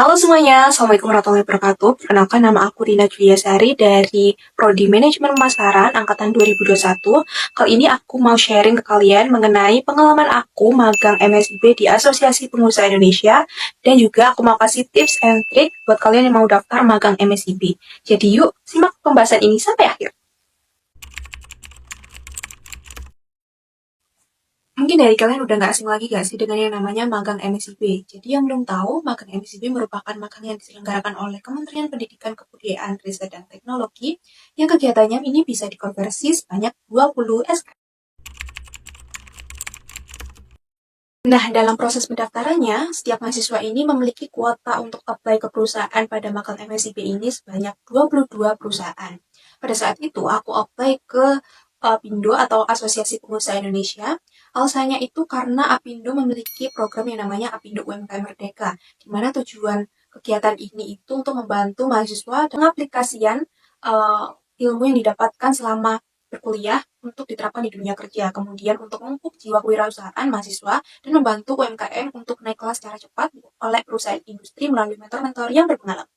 Halo semuanya, Assalamualaikum warahmatullahi wabarakatuh. Perkenalkan, nama aku Rina Juliasari dari Prodi Manajemen Pemasaran Angkatan 2021. Kali ini aku mau sharing ke kalian mengenai pengalaman aku magang MSIB di Asosiasi Pengusaha Indonesia, dan juga aku mau kasih tips and trick buat kalian yang mau daftar magang MSIB. Jadi yuk, simak pembahasan ini sampai akhir. Mungkin dari kalian udah nggak asing lagi gak sih dengan yang namanya magang MSIB. Jadi yang belum tahu, magang MSIB merupakan magang yang diselenggarakan oleh Kementerian Pendidikan, Kebudayaan, Riset, dan Teknologi yang kegiatannya ini bisa dikonversi sebanyak 20 SKS. Nah, dalam proses pendaftarannya, setiap mahasiswa ini memiliki kuota untuk apply ke perusahaan pada magang MSIB ini sebanyak 22 perusahaan. Pada saat itu, aku apply ke Apindo atau Asosiasi Pengusaha Indonesia. Alasannya itu karena Apindo memiliki program yang namanya Apindo UMKM Merdeka, di mana tujuan kegiatan ini itu untuk membantu mahasiswa mengaplikasikan uh, ilmu yang didapatkan selama berkuliah untuk diterapkan di dunia kerja, kemudian untuk memupuk jiwa kewirausahaan mahasiswa dan membantu UMKM untuk naik kelas secara cepat oleh perusahaan industri melalui mentor-mentor yang berpengalaman.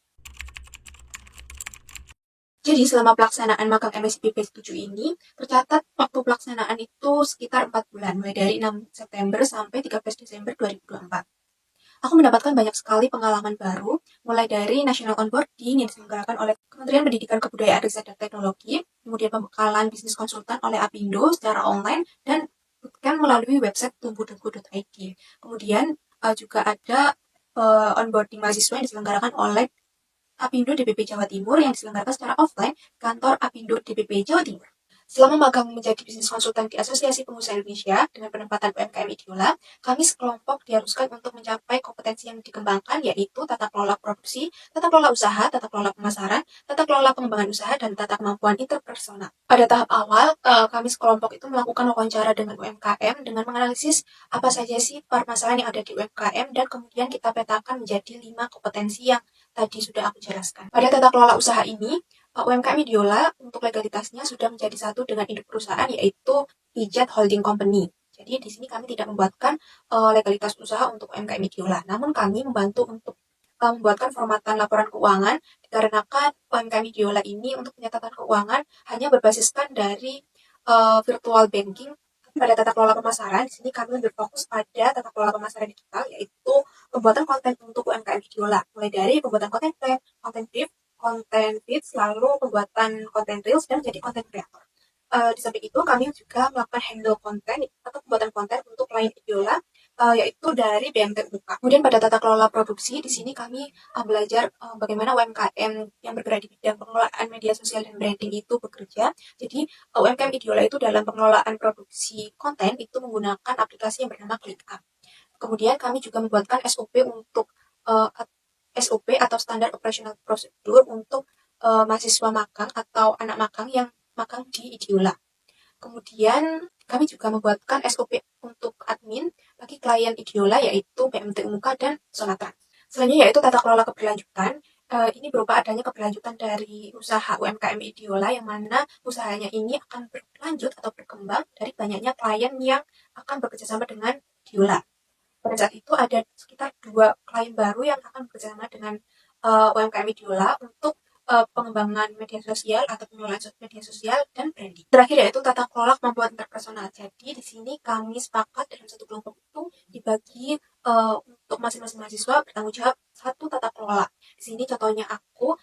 Jadi selama pelaksanaan magang MSIP Batch 7 ini, tercatat waktu pelaksanaan itu sekitar 4 bulan, mulai dari 6 September sampai 13 Desember 2024. Aku mendapatkan banyak sekali pengalaman baru, mulai dari national onboarding yang diselenggarakan oleh Kementerian Pendidikan, Kebudayaan, Riset, dan Teknologi, kemudian pembekalan bisnis konsultan oleh Apindo secara online, dan bootcamp melalui website tumbuh.go.id. Kemudian juga ada onboarding mahasiswa yang diselenggarakan oleh Apindo DPP Jawa Timur yang diselenggarakan secara offline kantor Apindo DPP Jawa Timur. Selama magang menjadi bisnis konsultan di Asosiasi Pengusaha Indonesia dengan penempatan UMKM Idiola, kami sekelompok diharuskan untuk mencapai kompetensi yang dikembangkan, yaitu tata kelola produksi, tata kelola usaha, tata kelola pemasaran, tata kelola pengembangan usaha, dan tata kemampuan interpersonal. Pada tahap awal, kami sekelompok itu melakukan wawancara dengan UMKM dengan menganalisis apa saja sih permasalahan yang ada di UMKM, dan kemudian kita petakan menjadi 5 kompetensi yang tadi sudah aku jelaskan. Pada tata kelola usaha ini, UMKM Idiola untuk legalitasnya sudah menjadi satu dengan induk perusahaan, yaitu Ijat Holding Company. Jadi di sini kami tidak membuatkan legalitas usaha untuk UMKM Idiola, namun kami membantu untuk membuatkan formatan laporan keuangan dikarenakan UMKM Idiola ini untuk penyatatan keuangan hanya berbasiskan dari virtual banking. Pada tata kelola pemasaran, di sini kami berfokus pada tata kelola pemasaran digital, yaitu pembuatan konten untuk UMKM Idiola, mulai dari pembuatan konten plan, konten brief, konten feeds, lalu pembuatan konten reels, dan jadi konten kreator. Di samping itu, kami juga melakukan handle konten atau pembuatan konten untuk klien Idiola, yaitu dari BMT UMK. Kemudian pada tata kelola produksi, di sini kami belajar bagaimana UMKM yang bergerak di bidang pengelolaan media sosial dan branding itu bekerja. Jadi UMKM Idiola itu dalam pengelolaan produksi konten itu menggunakan aplikasi yang bernama ClickUp. Kemudian kami juga membuatkan SOP untuk uh, SOP atau standar operational prosedur untuk mahasiswa magang atau anak magang yang magang di Idiola. Kemudian kami juga membuatkan SOP untuk admin bagi klien Idiola, yaitu BMT Umuka dan Sonatra. Selanjutnya yaitu tata kelola keberlanjutan. Ini berupa adanya keberlanjutan dari usaha UMKM Idiola yang mana usahanya ini akan berlanjut atau berkembang dari banyaknya klien yang akan bekerjasama dengan Idiola. Pada saat itu ada sekitar 2 klien baru yang akan bekerjasama dengan UMKM Idiola untuk pengembangan media sosial atau pengelolaan media sosial dan branding. Terakhir yaitu tata kelola kemampuan interpersonal. Jadi di sini kami sepakat dalam satu kelompok itu dibagi untuk masing-masing mahasiswa bertanggung jawab satu tata kelola. Di sini contohnya aku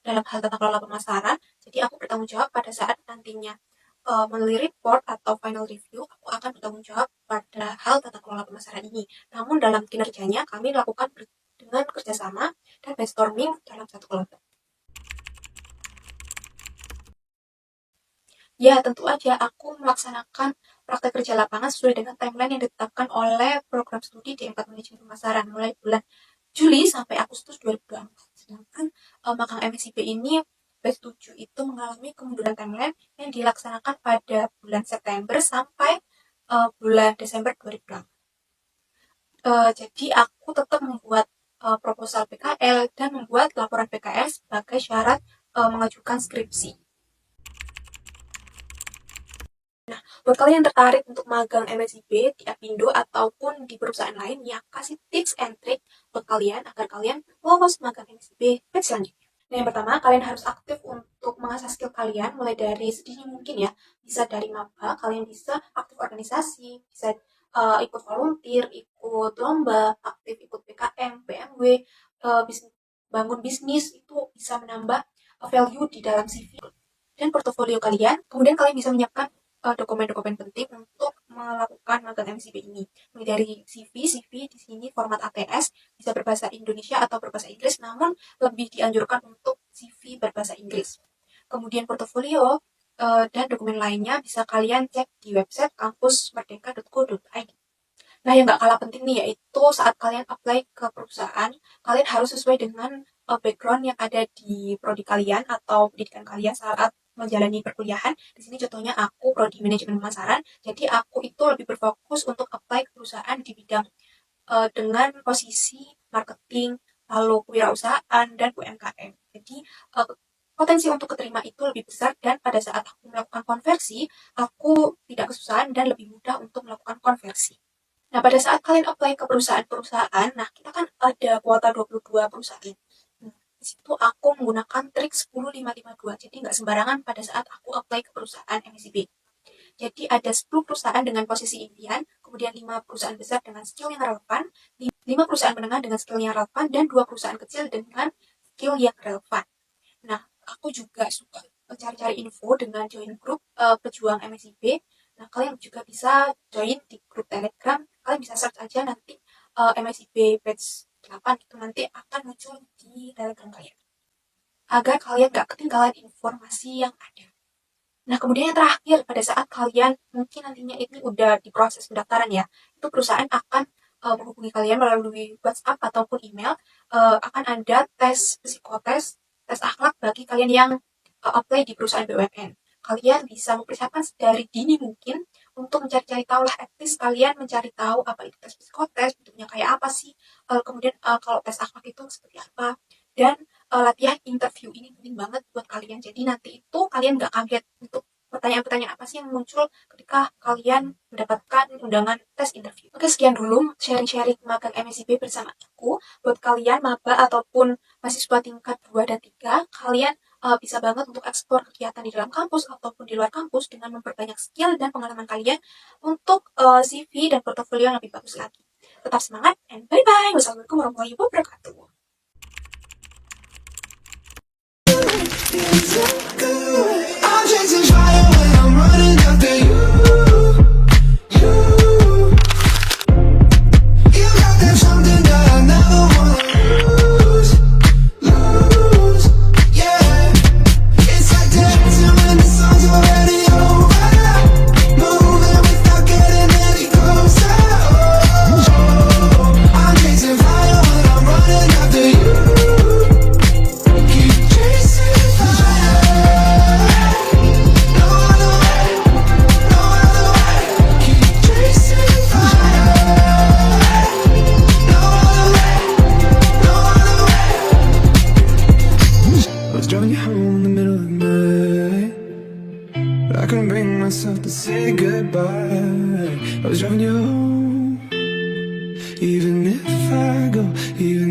dalam hal tata kelola pemasaran, jadi aku bertanggung jawab pada saat nantinya menulis report atau final review, aku akan bertanggung jawab pada hal tata kelola pemasaran ini. Namun dalam kinerjanya kami lakukan dengan kerjasama dan brainstorming dalam satu kelompok. Ya, tentu aja aku melaksanakan praktek kerja lapangan sesuai dengan timeline yang ditetapkan oleh program studi di D4 Manajemen Pemasaran mulai bulan Juli sampai Agustus 2024. Sedangkan magang MSIP ini batch 7 itu mengalami kemunduran timeline yang dilaksanakan pada bulan September sampai bulan Desember 2024. Jadi aku tetap membuat proposal PKL dan membuat laporan PKL sebagai syarat mengajukan skripsi. Buat kalian yang tertarik untuk magang MSIP di Apindo ataupun di perusahaan lain, ya kasih tips and trick buat kalian agar kalian lolos magang MSIP batch selanjutnya. Nah, yang pertama, kalian harus aktif untuk mengasah skill kalian mulai dari sedini mungkin ya. Bisa dari maba, kalian bisa aktif organisasi, bisa ikut volunteer, ikut lomba, aktif ikut PKM, PMW, bangun bisnis, itu bisa menambah value di dalam CV dan portofolio kalian. Kemudian kalian bisa menyiapkan dokumen-dokumen penting untuk melakukan magang MCP ini. Mulai dari CV di sini format ATS, bisa berbahasa Indonesia atau berbahasa Inggris, namun lebih dianjurkan untuk CV berbahasa Inggris. Kemudian portofolio dan dokumen lainnya bisa kalian cek di website kampusmerdeka.co.id. Nah, yang nggak kalah penting nih yaitu saat kalian apply ke perusahaan, kalian harus sesuai dengan background yang ada di prodi kalian atau pendidikan kalian saat menjalani perkuliahan. Di sini contohnya aku prodi manajemen pemasaran, jadi aku itu lebih berfokus untuk apply ke perusahaan di bidang dengan posisi marketing, lalu kewirausahaan, dan UMKM. Jadi potensi untuk keterima itu lebih besar, dan pada saat aku melakukan konversi, aku tidak kesusahan dan lebih mudah untuk melakukan konversi. Nah, pada saat kalian apply ke perusahaan-perusahaan, nah kita kan ada kuota 22 perusahaan. Nah, di situ aku menggunakan trik 10-5-5-2. Jadi nggak sembarangan pada saat aku apply ke perusahaan MSIP. Jadi ada 10 perusahaan dengan posisi impian, kemudian 5 perusahaan besar dengan skill yang relevan, 5 perusahaan menengah dengan skill yang relevan, dan 2 perusahaan kecil dengan skill yang relevan. Nah, aku juga suka cari-cari info dengan join grup pejuang MSIP. Nah, kalian juga bisa join di grup Telegram. Kalian bisa search aja nanti MSIP batch 8 itu nanti akan muncul di Telegram kalian. Agar kalian gak ketinggalan informasi yang ada. Nah, kemudian yang terakhir, pada saat kalian mungkin nantinya ini udah di proses pendaftaran ya, itu perusahaan akan menghubungi kalian melalui WhatsApp ataupun email, akan ada tes psikotes, tes akhlak bagi kalian yang apply di perusahaan BUMN. Kalian bisa mempersiapkan dari dini mungkin untuk mencari-cari tahu lah etis kalian mencari tahu apa itu tes psikotes, bentuknya kayak apa sih, kemudian kalau tes akhlak itu seperti apa, dan latihan interview ini penting banget buat kalian. Jadi nanti itu kalian gak kaget untuk pertanyaan-pertanyaan apa sih yang muncul ketika kalian mendapatkan undangan tes interview. Oke, sekian dulu sharing-sharing magang MSIP bersama aku. Buat kalian maba ataupun mahasiswa tingkat 2 dan 3, kalian bisa banget untuk eksplor kegiatan di dalam kampus ataupun di luar kampus dengan memperbanyak skill dan pengalaman kalian untuk CV dan portofolio yang lebih bagus lagi. Tetap semangat and bye-bye. Wassalamualaikum warahmatullahi wabarakatuh. I'm chasing fire when I'm running after you. You got that something that I never wanna lose. Yeah, it's like dancing when the song's already over. Moving without getting any closer. I'm chasing fire when I'm running after you. Keep chasing fire. No other way, no other way. Keep chasing fire. No other way, no other way. I was driving you home in the middle of the night, but I couldn't bring myself to say goodbye. I was driving you home, even if I go, even